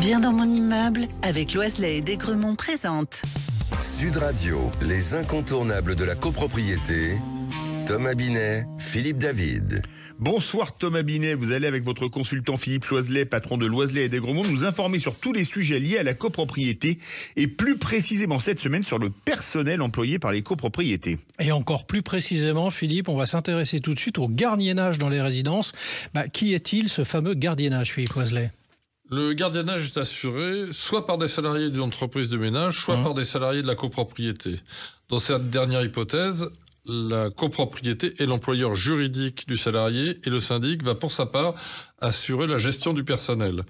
Bien dans mon immeuble, avec Loiselet et Desgremont présente. Sud Radio, les incontournables de la copropriété. Thomas Binet, Philippe David. Bonsoir Thomas Binet, vous allez avec votre consultant Philippe Loiselet, patron de Loiselet et Desgremont, nous informer sur tous les sujets liés à la copropriété et plus précisément cette semaine sur le personnel employé par les copropriétés. Et encore plus précisément, Philippe, on va s'intéresser tout de suite au gardiennage dans les résidences. Qui est-il, ce fameux gardiennage, Philippe Loiselet ? Le gardiennage est assuré soit par des salariés d'une entreprise de ménage, soit par des salariés de la copropriété. Dans cette dernière hypothèse, la copropriété est l'employeur juridique du salarié et le syndic va pour sa part assurer la gestion du personnel.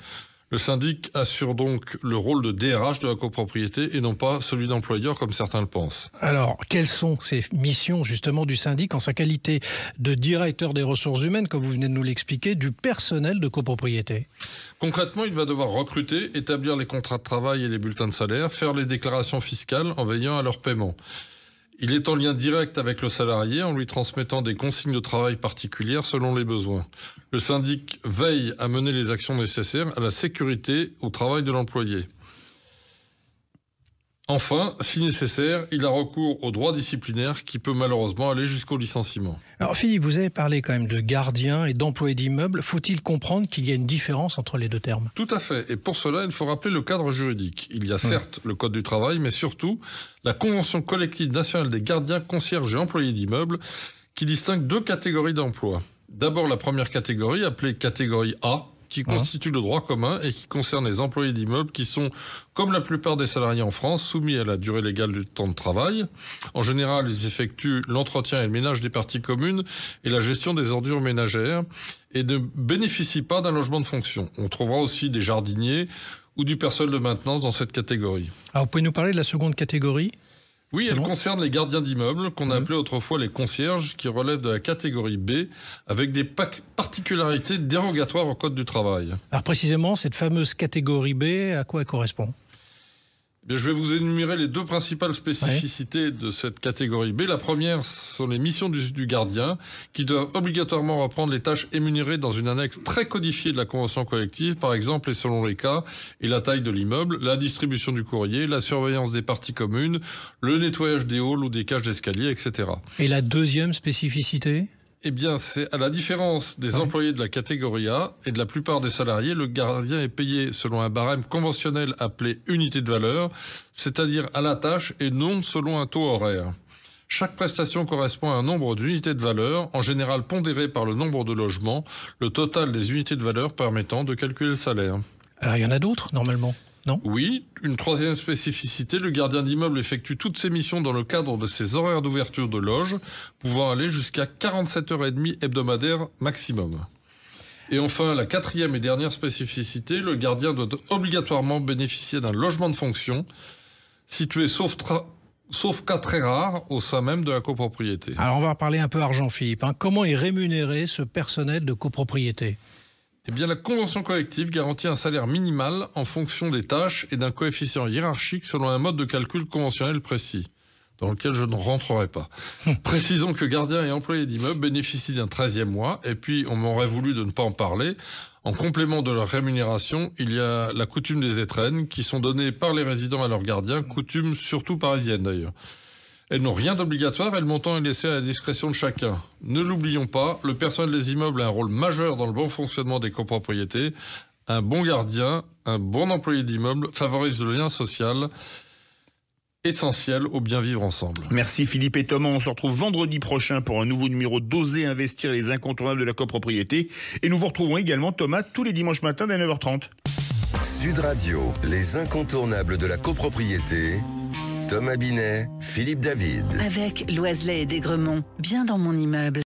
Le syndic assure donc le rôle de DRH de la copropriété et non pas celui d'employeur comme certains le pensent. Alors, quelles sont ces missions justement du syndic en sa qualité de directeur des ressources humaines, comme vous venez de nous l'expliquer, du personnel de copropriété ? Concrètement, il va devoir recruter, établir les contrats de travail et les bulletins de salaire, faire les déclarations fiscales en veillant à leur paiement. Il est en lien direct avec le salarié en lui transmettant des consignes de travail particulières selon les besoins. Le syndic veille à mener les actions nécessaires à la sécurité au travail de l'employé. Enfin, si nécessaire, il a recours au droit disciplinaire qui peut malheureusement aller jusqu'au licenciement. Alors Philippe, vous avez parlé quand même de gardien et d'employé d'immeuble. Faut-il comprendre qu'il y a une différence entre les deux termes ? Tout à fait. Et pour cela, il faut rappeler le cadre juridique. Il y a certes le Code du travail, mais surtout la Convention collective nationale des gardiens, concierges et employés d'immeubles qui distingue deux catégories d'emploi. D'abord la première catégorie, appelée catégorie A, qui constitue le droit commun et qui concerne les employés d'immeubles qui sont, comme la plupart des salariés en France, soumis à la durée légale du temps de travail. En général, ils effectuent l'entretien et le ménage des parties communes et la gestion des ordures ménagères et ne bénéficient pas d'un logement de fonction. On trouvera aussi des jardiniers ou du personnel de maintenance dans cette catégorie. Alors, vous pouvez nous parler de la seconde catégorie ? Oui, elle concerne les gardiens d'immeubles, qu'on appelait autrefois les concierges, qui relèvent de la catégorie B, avec des particularités dérogatoires au Code du travail. Alors précisément, cette fameuse catégorie B, à quoi elle correspond ? Je vais vous énumérer les deux principales spécificités de cette catégorie B. La première sont les missions du gardien, qui doivent obligatoirement reprendre les tâches énumérées dans une annexe très codifiée de la convention collective, par exemple et selon les cas et la taille de l'immeuble, la distribution du courrier, la surveillance des parties communes, le nettoyage des halls ou des cages d'escalier, etc. Et la deuxième spécificité ? Eh bien, c'est à la différence des employés de la catégorie A et de la plupart des salariés, le gardien est payé selon un barème conventionnel appelé unité de valeur, c'est-à-dire à la tâche et non selon un taux horaire. Chaque prestation correspond à un nombre d'unités de valeur, en général pondéré par le nombre de logements, le total des unités de valeur permettant de calculer le salaire. Alors, il y en a d'autres, normalement ? Non ? Oui, une troisième spécificité, le gardien d'immeuble effectue toutes ses missions dans le cadre de ses horaires d'ouverture de loge, pouvant aller jusqu'à 47h30 hebdomadaires maximum. Et enfin, la quatrième et dernière spécificité, le gardien doit obligatoirement bénéficier d'un logement de fonction, situé sauf cas très rares au sein même de la copropriété. Alors on va parler un peu argent, Philippe. Comment est rémunéré ce personnel de copropriété ? Eh bien, la convention collective garantit un salaire minimal en fonction des tâches et d'un coefficient hiérarchique selon un mode de calcul conventionnel précis, dans lequel je ne rentrerai pas. Précisons que gardiens et employés d'immeubles bénéficient d'un 13e mois, et puis on m'aurait voulu de ne pas en parler. En complément de leur rémunération, il y a la coutume des étrennes qui sont données par les résidents à leurs gardiens, coutume surtout parisienne d'ailleurs. Elles n'ont rien d'obligatoire et le montant est laissé à la discrétion de chacun. Ne l'oublions pas, le personnel des immeubles a un rôle majeur dans le bon fonctionnement des copropriétés. Un bon gardien, un bon employé d'immeuble favorise le lien social essentiel au bien vivre ensemble. Merci Philippe et Thomas, on se retrouve vendredi prochain pour un nouveau numéro d'Oser investir les incontournables de la copropriété. Et nous vous retrouvons également Thomas tous les dimanches matins dès 9h30. Sud Radio, les incontournables de la copropriété. Thomas Binet, Philippe David. Avec Loiselet et Desgremont, bien dans mon immeuble.